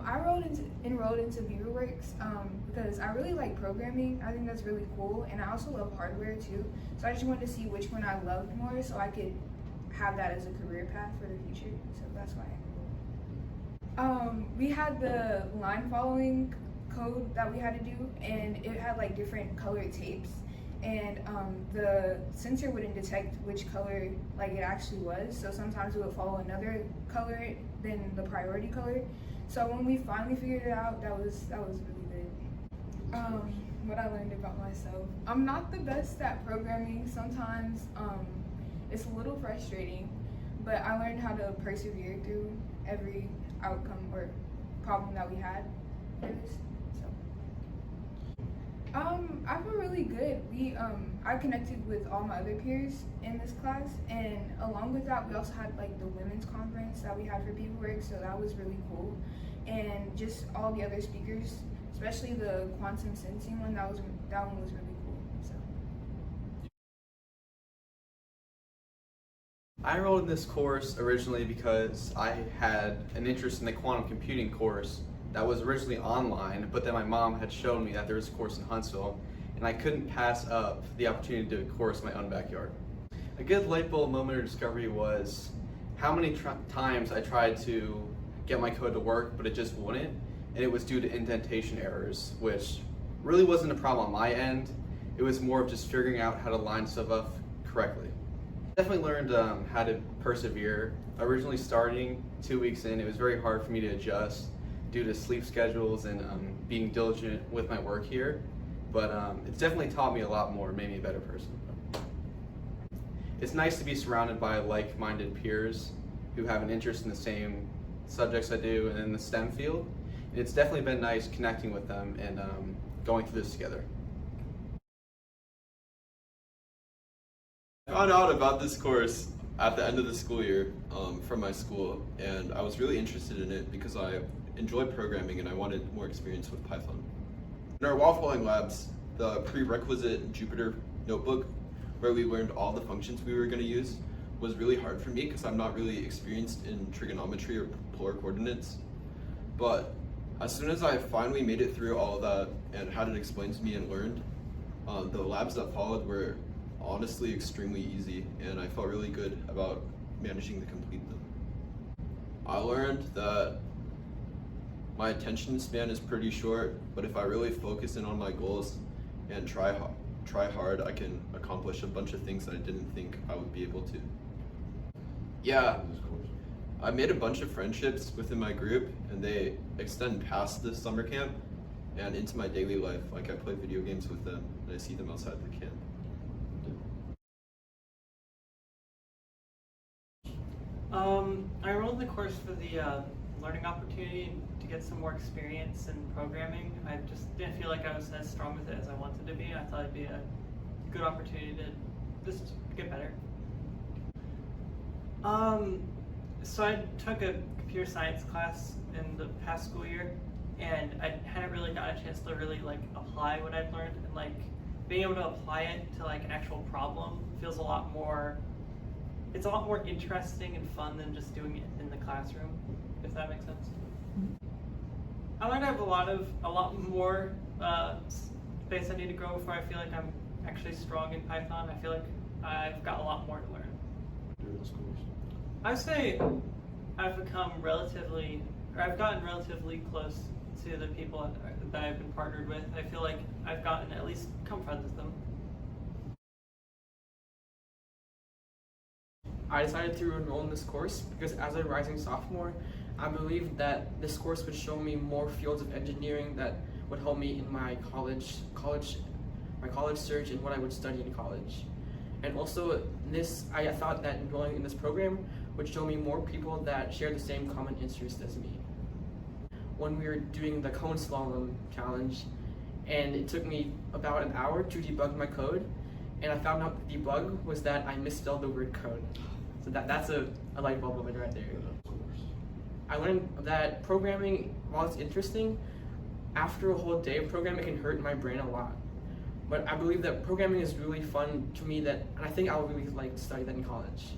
I enrolled into Beaver because I really like programming. I think that's really cool, and I also love hardware too. So I just wanted to see which one I loved more, so I could have that as a career path for the future. So that's why I enrolled. We had the line following code that we had to do, and it had like different colored tapes, and the sensor wouldn't detect which color like it actually was. So sometimes it would follow another color than the priority color. So when we finally figured it out, that was really good. What I learned about myself. I'm not the best at programming. Sometimes it's a little frustrating, but I learned how to persevere through every outcome or problem that we had for this. So I feel really good. I connected with all my other peers in this class, and along with that, we also had like the women's conference that we had for Beaver, so that was really cool. And just all the other speakers, especially the quantum sensing one, that one was really cool. So I enrolled in this course originally because I had an interest in the quantum computing course that was originally online, but then my mom had shown me that there was a course in Huntsville, and I couldn't pass up the opportunity to do a course in my own backyard. A good light bulb moment of discovery was how many times I tried to get my code to work, but it just wouldn't, and it was due to indentation errors, which really wasn't a problem on my end. It was more of just figuring out how to line stuff up correctly. Definitely learned how to persevere. Originally starting 2 weeks in, it was very hard for me to adjust due to sleep schedules and being diligent with my work here, but it's definitely taught me a lot more, made me a better person. It's nice to be surrounded by like-minded peers who have an interest in the same subjects I do and in the STEM field. And it's definitely been nice connecting with them and going through this together. I found out about this course at the end of the school year from my school, and I was really interested in it because I enjoy programming and I wanted more experience with Python. In our wall-following labs, the prerequisite Jupyter notebook, where we learned all the functions we were going to use, was really hard for me because I'm not really experienced in trigonometry or polar coordinates. But as soon as I finally made it through all of that and had it explained to me and learned, the labs that followed were honestly extremely easy, and I felt really good about managing to complete them. I learned that my attention span is pretty short, but if I really focus in on my goals and try hard, I can accomplish a bunch of things that I didn't think I would be able to. Yeah, I made a bunch of friendships within my group, and they extend past this summer camp and into my daily life. Like I play video games with them, and I see them outside the camp. I enrolled in the course for the learning opportunity to get some more experience in programming. I just didn't feel like I was as strong with it as I wanted to be. I thought it'd be a good opportunity to just get better. So I took a computer science class in the past school year, and I hadn't really gotten a chance to really like apply what I'd learned, and like being able to apply it to like an actual problem feels a lot more interesting and fun than just doing it in the classroom, if that makes sense. I learned I have a lot more space I need to grow before I feel like I'm actually strong in Python. I feel like I've got a lot more to learn. I would say I've gotten relatively close to the people that I've been partnered with. I feel like I've gotten at least become friends with them. I decided to enroll in this course because as a rising sophomore, I believed that this course would show me more fields of engineering that would help me in my college search and what I would study in college. And also I thought that enrolling in this program would show me more people that share the same common interest as me. When we were doing the cone slalom challenge, and it took me about an hour to debug my code, and I found out the bug was that I misspelled the word code. So that's a light bulb moment right there. I learned that programming, while it's interesting, after a whole day of programming, it can hurt my brain a lot. But I believe that programming is really fun to me, and I think I would really like to study that in college.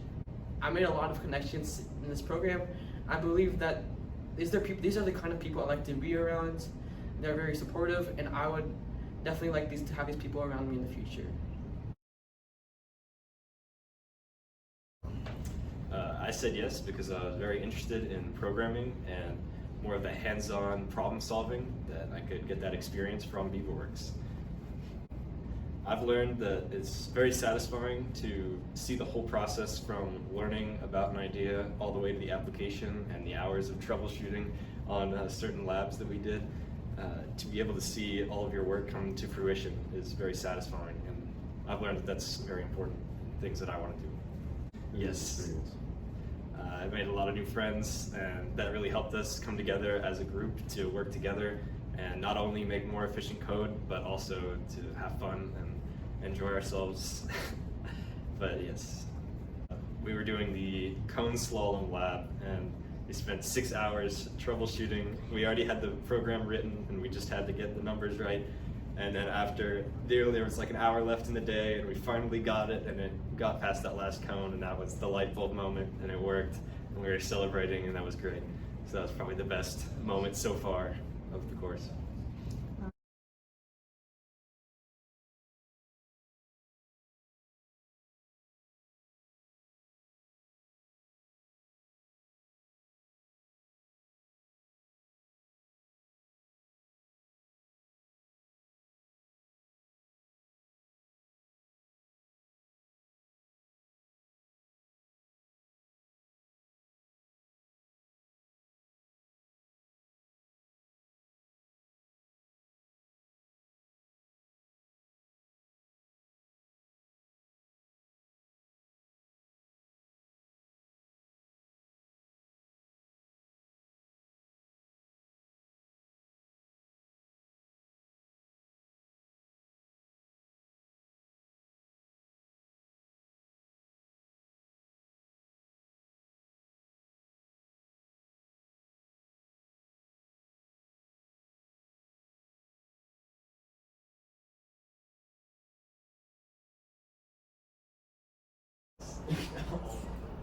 I made a lot of connections in this program. I believe that these are the kind of people I like to be around. They're very supportive, and I would definitely like to have these people around me in the future. I said yes because I was very interested in programming and more of that hands-on problem solving, that I could get that experience from BeaverWorks. I've learned that it's very satisfying to see the whole process from learning about an idea all the way to the application and the hours of troubleshooting on certain labs that we did. To be able to see all of your work come to fruition is very satisfying, and I've learned that that's very important things that I want to do. Yes. I made a lot of new friends, and that really helped us come together as a group to work together and not only make more efficient code, but also to have fun and enjoy ourselves. But yes, we were doing the cone slalom lab, and we spent 6 hours troubleshooting. We already had the program written, and we just had to get the numbers right. And then after, there was like an hour left in the day, and we finally got it, and it got past that last cone, and that was the light bulb moment, and it worked, and we were celebrating, and that was great. So that was probably the best moment so far of the course.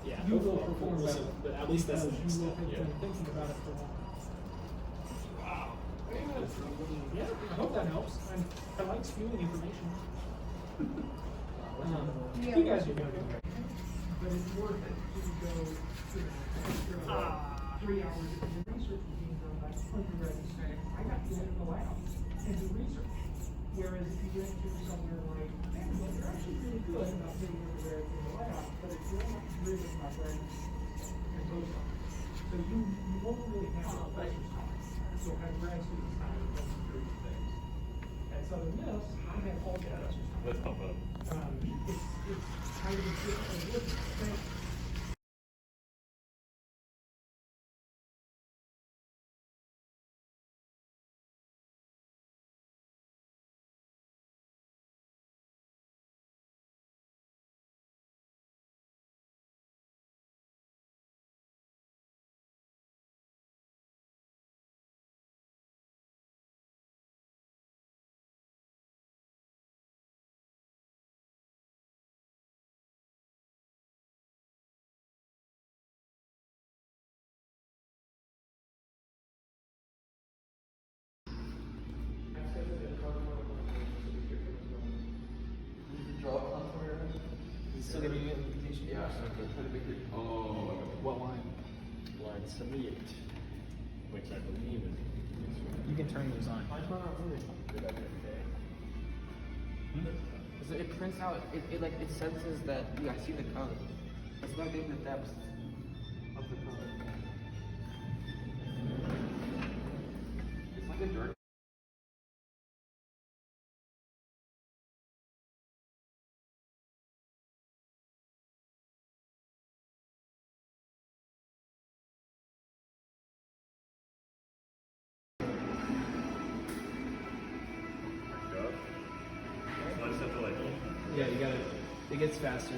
Yeah, you will perform better, but at least that's the next step. Yeah. Thinking about it for a while. Wow. Yeah, I hope that helps. I like spewing information. You guys are going to do great. But it's worth it to go to the extra 3 hours of the research being done by undergraduate students. I got to get in the lab and do research. Whereas if you went to somewhere like Vanderbilt, you're actually really good about getting over there in the lab, but it's really not driven by graduate and postdocs. So you won't really have professors time. You'll have grad students time to go through these things. At Southern Miss, I have all professors time. Let's pump up. It's kind of a different thing. Still giving you an invitation? Yeah. Oh. What line? Line 78, which I believe is. You can turn those on. So it prints out, it senses that you guys see the code. It's about getting the depth of the code. It's like a dirt. Yeah, you gotta. It gets faster.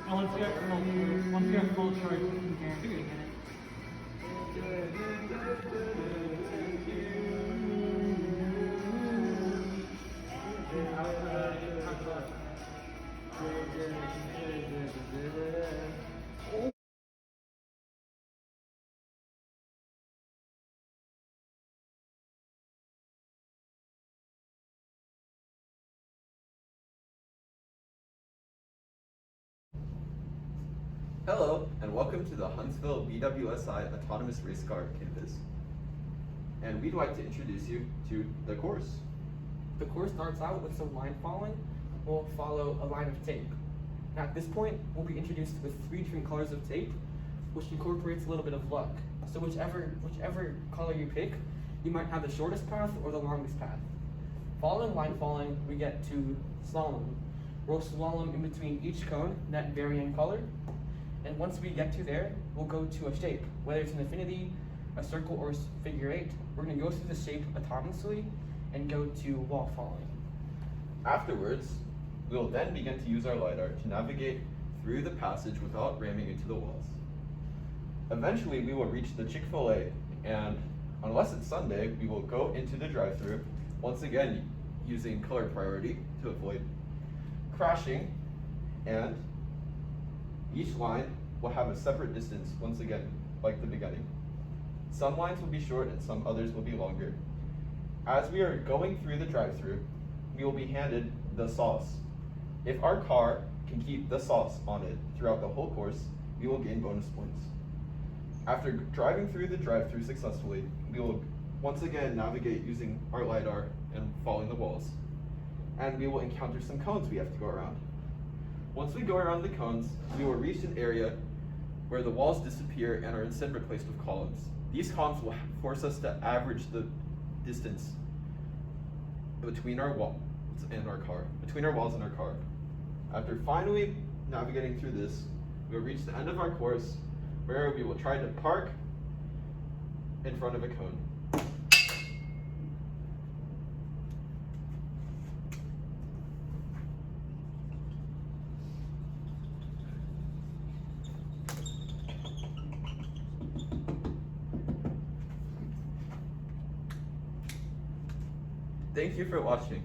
Once you have full charge, you can guarantee it. Hello, and welcome to the Huntsville BWSI Autonomous Racecar campus. And we'd like to introduce you to the course. The course starts out with some line following. We'll follow a line of tape. Now at this point, we'll be introduced with 3 different colors of tape, which incorporates a little bit of luck. So whichever color you pick, you might have the shortest path or the longest path. Following line following, we get to slalom. We'll slalom in between each cone, that varying color. And once we get to there, we'll go to a shape, whether it's an infinity, a circle, or figure 8. We're gonna go through the shape autonomously and go to wall following. Afterwards, we will then begin to use our LiDAR to navigate through the passage without ramming into the walls. Eventually, we will reach the Chick-fil-A, and unless it's Sunday, we will go into the drive-thru, once again using color priority to avoid crashing, and each line will have a separate distance, once again, like the beginning. Some lines will be short and some others will be longer. As we are going through the drive-thru, we will be handed the sauce. If our car can keep the sauce on it throughout the whole course, we will gain bonus points. After driving through the drive-thru successfully, we will once again navigate using our LiDAR and following the walls. And we will encounter some cones we have to go around. Once we go around the cones, we will reach an area where the walls disappear and are instead replaced with columns. These columns will force us to average the distance between our walls and our car. After finally navigating through this, we will reach the end of our course, where we will try to park in front of a cone. Thank you for watching.